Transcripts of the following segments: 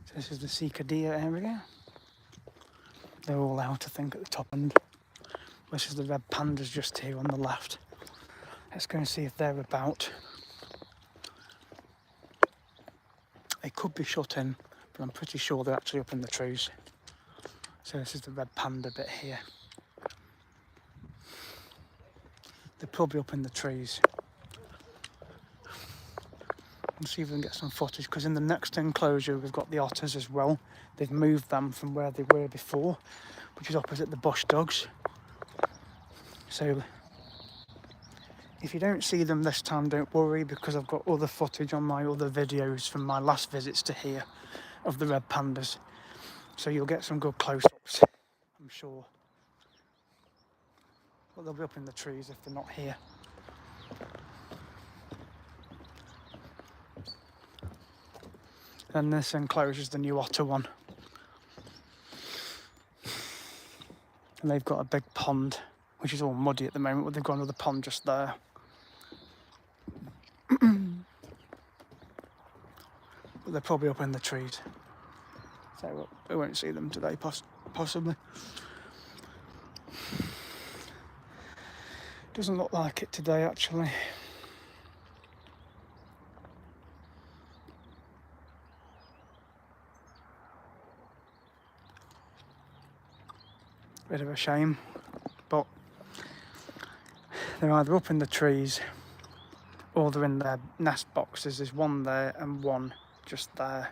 So this is the cicadilla area. They're all out, I think, at the top end. This is the red pandas just here on the left. Let's go and see if they're about. They could be shut in, but I'm pretty sure they're actually up in the trees. So this is the red panda bit here. They're probably up in the trees. We'll see if we can get some footage, because in the next enclosure we've got the otters as well. They've moved them from where they were before, which is opposite the bush dogs. So if you don't see them this time, don't worry, because I've got other footage on my other videos from my last visits to here of the red pandas. So you'll get some good close-ups, I'm sure. But they'll be up in the trees if they're not here. And this enclosure is the new otter one. And they've got a big pond, which is all muddy at the moment, but they've got another pond just there. But they're probably up in the trees. So we won't see them today, possibly. Doesn't look like it today, actually. Bit of a shame, but they're either up in the trees or they're in their nest boxes. There's one there and one just there,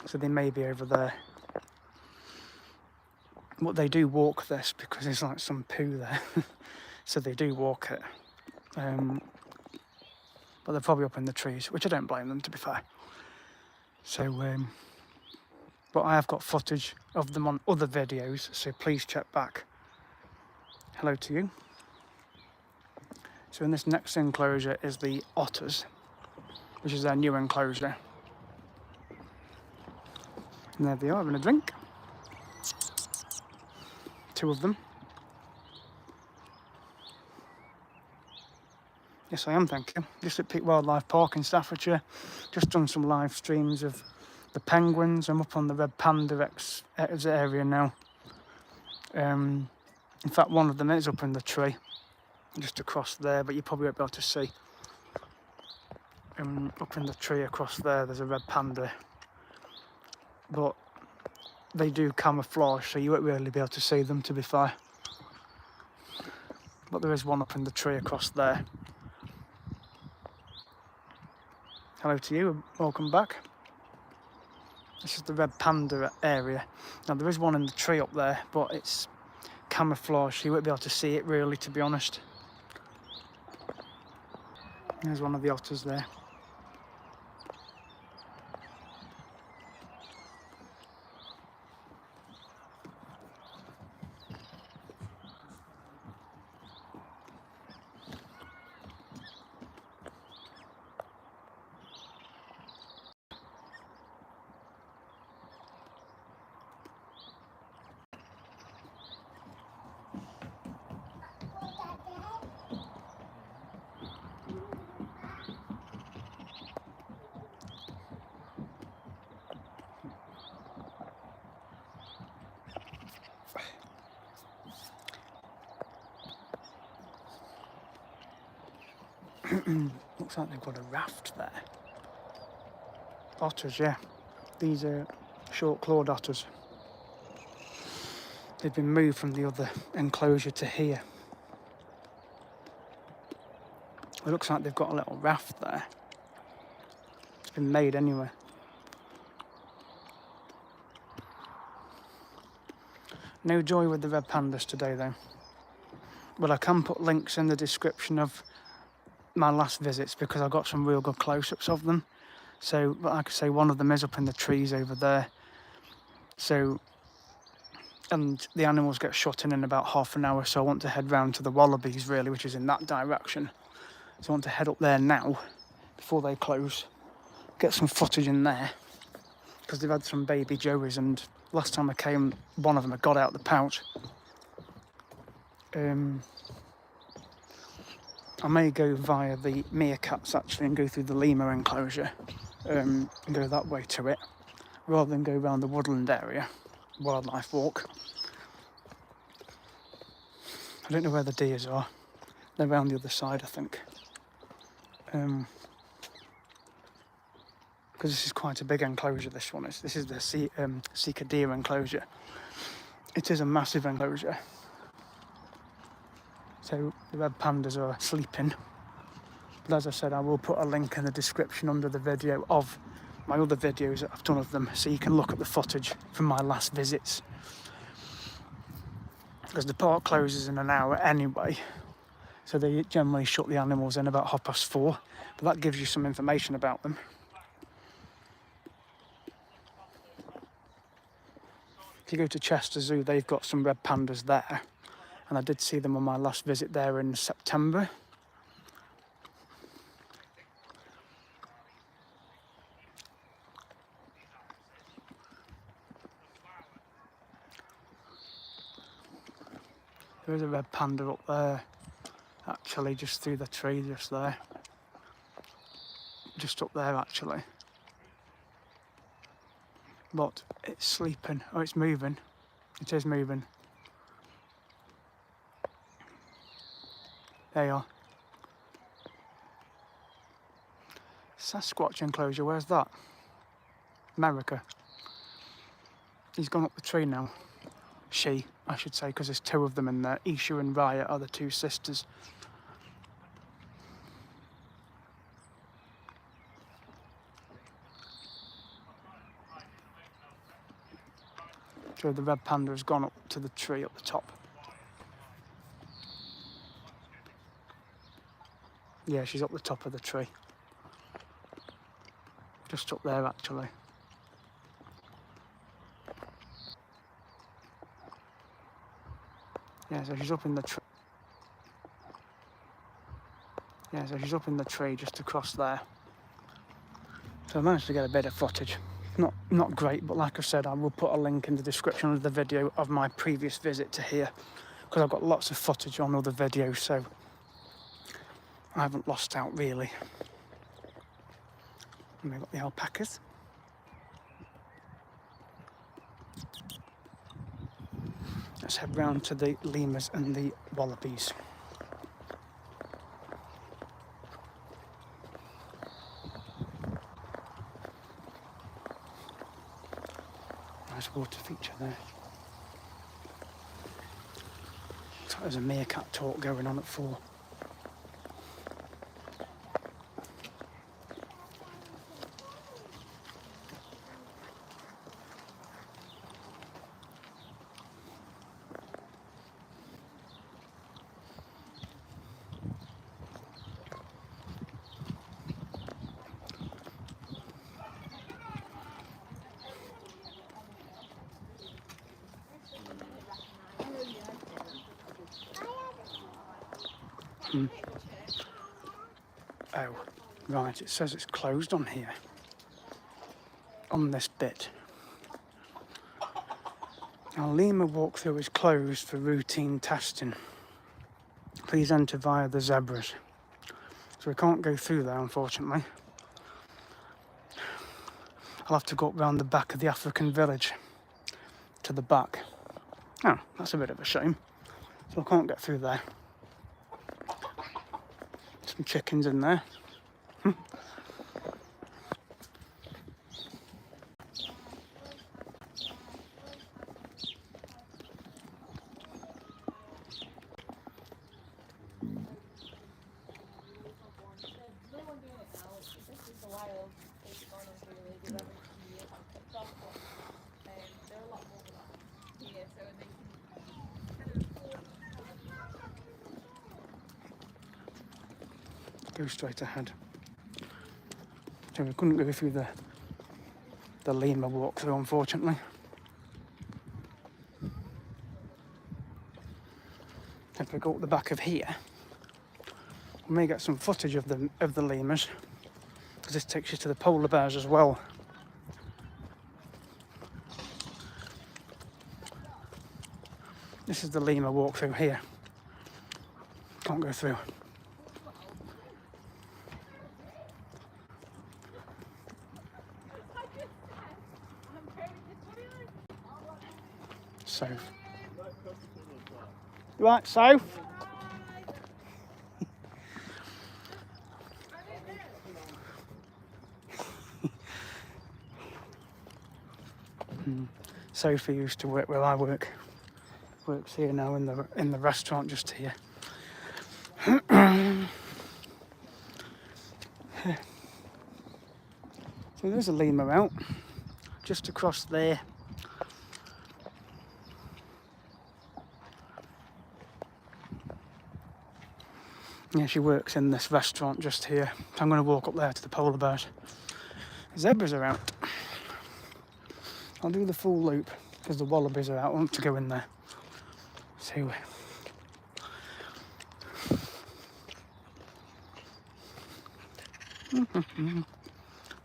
so they may be over there. But they do walk this because there's like some poo there, so they do walk it. But they're probably up in the trees, which I don't blame them, to be fair. So, but I have got footage of them on other videos, so please check back. Hello to you. So in this next enclosure is the otters, which is their new enclosure. And there they are, having a drink. Two of them. Yes, I am, thank you. Just at Peak Wildlife Park in Staffordshire. Just done some live streams of the penguins. I'm up on the red panda area now. In fact, one of them is up in the tree, just across there, but you probably won't be able to see. Up in the tree across there, there's a red panda. But they do camouflage, so you won't really be able to see them, to be fair. But there is one up in the tree across there. Hello to you, welcome back. This is the red panda area. Now there is one in the tree up there, but it's camouflage, so you won't be able to see it really, to be honest. There's one of the otters there. Looks like they've got a raft there. Otters, yeah. These are short-clawed otters. They've been moved from the other enclosure to here. It looks like they've got a little raft there. It's been made anyway. No joy with the red pandas today, though. But I can put links in the description of my last visits, because I got some real good close-ups of them. So, but like I say, one of them is up in the trees over there. So, and the animals get shut in about half an hour, so I want to head round to the wallabies, really, which is in that direction. So I want to head up there now, before they close, get some footage in there, because they've had some baby joeys, and last time I came, one of them had got out the pouch. I may go via the meerkats actually and go through the lemur enclosure and go that way to it, rather than go around the woodland area, wildlife walk. I don't know where the deers are. They're around the other side, I think. Because this is quite a big enclosure, this one is. This is the Sika deer enclosure. It is a massive enclosure. So the red pandas are sleeping. But as I said, I will put a link in the description under the video of my other videos that I've done of them, so you can look at the footage from my last visits. Because the park closes in an hour anyway, so they generally shut the animals in about 4:30, but that gives you some information about them. If you go to Chester Zoo, they've got some red pandas there, and I did see them on my last visit there in September. There is a red panda up there, actually, just through the tree just there. Just up there, actually. But it's sleeping. Oh, it's moving. It is moving. There you are. Sasquatch enclosure, where's that? America. He's gone up the tree now. She, I should say, because there's two of them in there. Isha and Raya are the two sisters. So the red panda has gone up to the tree up the top. Yeah, she's up the top of the tree. Just up there, actually. Yeah, so she's up in the tree. Yeah, so she's up in the tree just across there. So I managed to get a bit of footage. Not great, but like I said, I will put a link in the description of the video of my previous visit to here, because I've got lots of footage on other videos, so I haven't lost out really. And we've got the alpacas. Let's head round to the lemurs and the wallabies. Nice water feature there. Looks like there's a meerkat talk going on at 4. Oh, right, it says it's closed on here. On this bit. Our lemur walkthrough is closed for routine testing. Please enter via the zebras. So we can't go through there, unfortunately. I'll have to go up round the back of the African village to the back. Oh, that's a bit of a shame. So I can't get through there. Some chickens in there. Go straight ahead. So we couldn't go through the lemur walkthrough, unfortunately. If we go up the back of here, we may get some footage of the lemurs, because this takes you to the polar bears as well. This is the lemur walkthrough here. Can't go through. Soph. You right, Soph? Sophie used to work where I work. Works here now in the restaurant just here. So there's a lemur out, just across there. Yeah, she works in this restaurant just here. So I'm going to walk up there to the polar bears. Zebras are out. I'll do the full loop because the wallabies are out. I want to go in there. So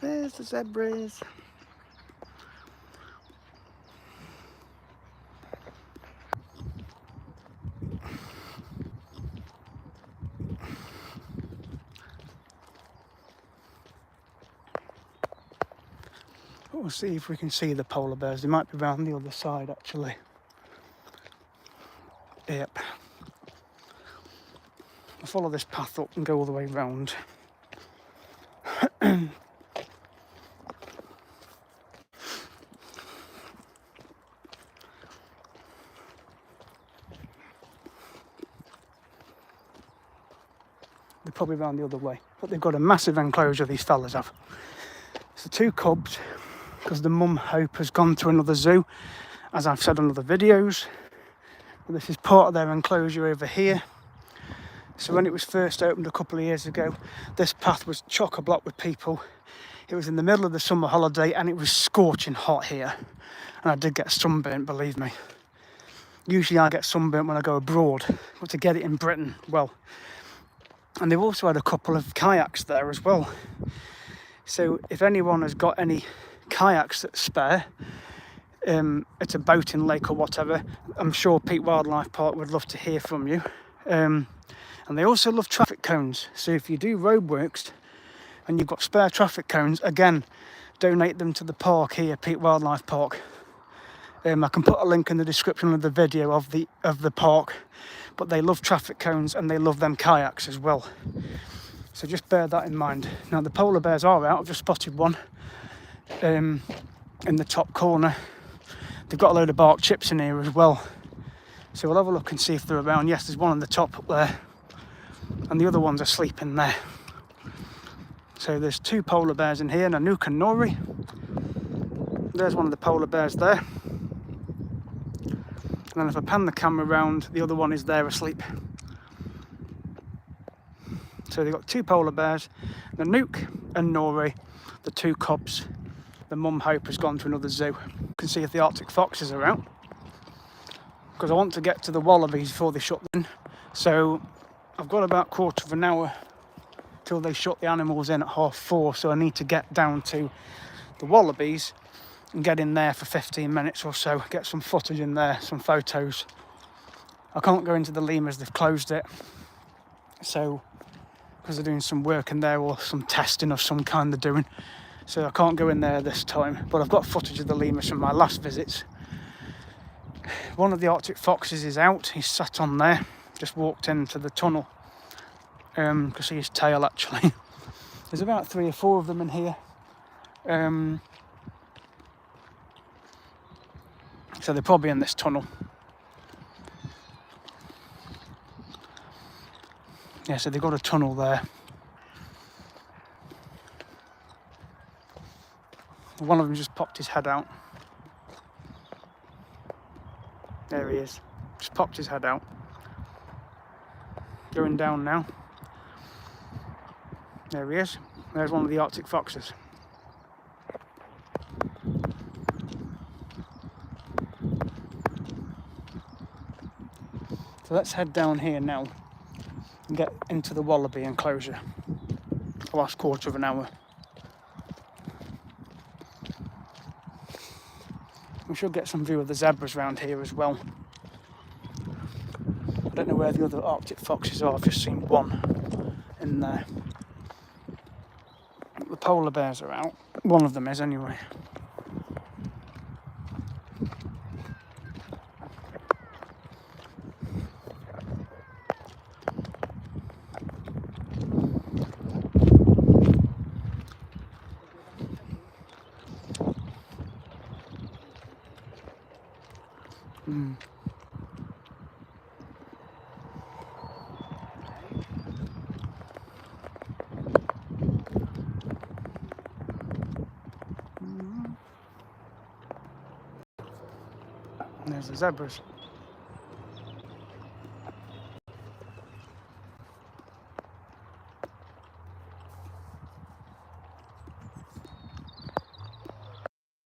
there's the zebras. We'll see if we can see the polar bears. They might be around the other side actually. Yep. I'll follow this path up and go all the way round. They're probably around the other way, but they've got a massive enclosure, these fellas have. So 2 cubs, because the mum Hope has gone to another zoo, as I've said on other videos. But this is part of their enclosure over here. So when it was first opened a couple of years ago, this path was chock-a-block with people. It was in the middle of the summer holiday and it was scorching hot here. And I did get sunburnt, believe me. Usually I get sunburnt when I go abroad, but to get it in Britain, well. And they've also had a couple of kayaks there as well. So if anyone has got any kayaks that spare, it's a boating lake or whatever, I'm sure Peak Wildlife Park would love to hear from you. And they also love traffic cones. So if you do roadworks and you've got spare traffic cones, again, donate them to the park here, Peak Wildlife Park. I can put a link in the description of the video of the park, but they love traffic cones and they love them kayaks as well. So just bear that in mind. Now the polar bears are out. I've just spotted one in the top corner. They've got a load of bark chips in here as well. So we'll have a look and see if they're around. Yes, there's one on the top up there, and the other ones are sleeping there. So there's 2 polar bears in here, Nanook and Nori. There's one of the polar bears there. And then if I pan the camera around, the other one is there asleep. So they've got 2 polar bears, Nanook and Nori, the 2 cubs. The mum Hope has gone to another zoo. You can see if the Arctic foxes are out, because I want to get to the wallabies before they shut them in. So I've got about a quarter of an hour till they shut the animals in at 4:30, so I need to get down to the wallabies and get in there for 15 minutes or so, get some footage in there, some photos. I can't go into the lemurs, they've closed it. So, because they're doing some work in there or some testing of some kind they're doing. So I can't go in there this time, but I've got footage of the lemurs from my last visits. One of the Arctic foxes is out, he's sat on there, just walked into the tunnel. You can see his tail actually. There's about 3 or 4 of them in here. So they're probably in this tunnel. Yeah, so they've got a tunnel there. One of them just popped his head out. There he is. Just popped his head out. Going down now. There he is. There's one of the Arctic foxes. So let's head down here now and get into the wallaby enclosure. The last quarter of an hour. We should get some view of the zebras around here as well. don't know where the other Arctic foxes are. I've just seen one in there. The polar bears are out. One of them is anyway. There's the zebras.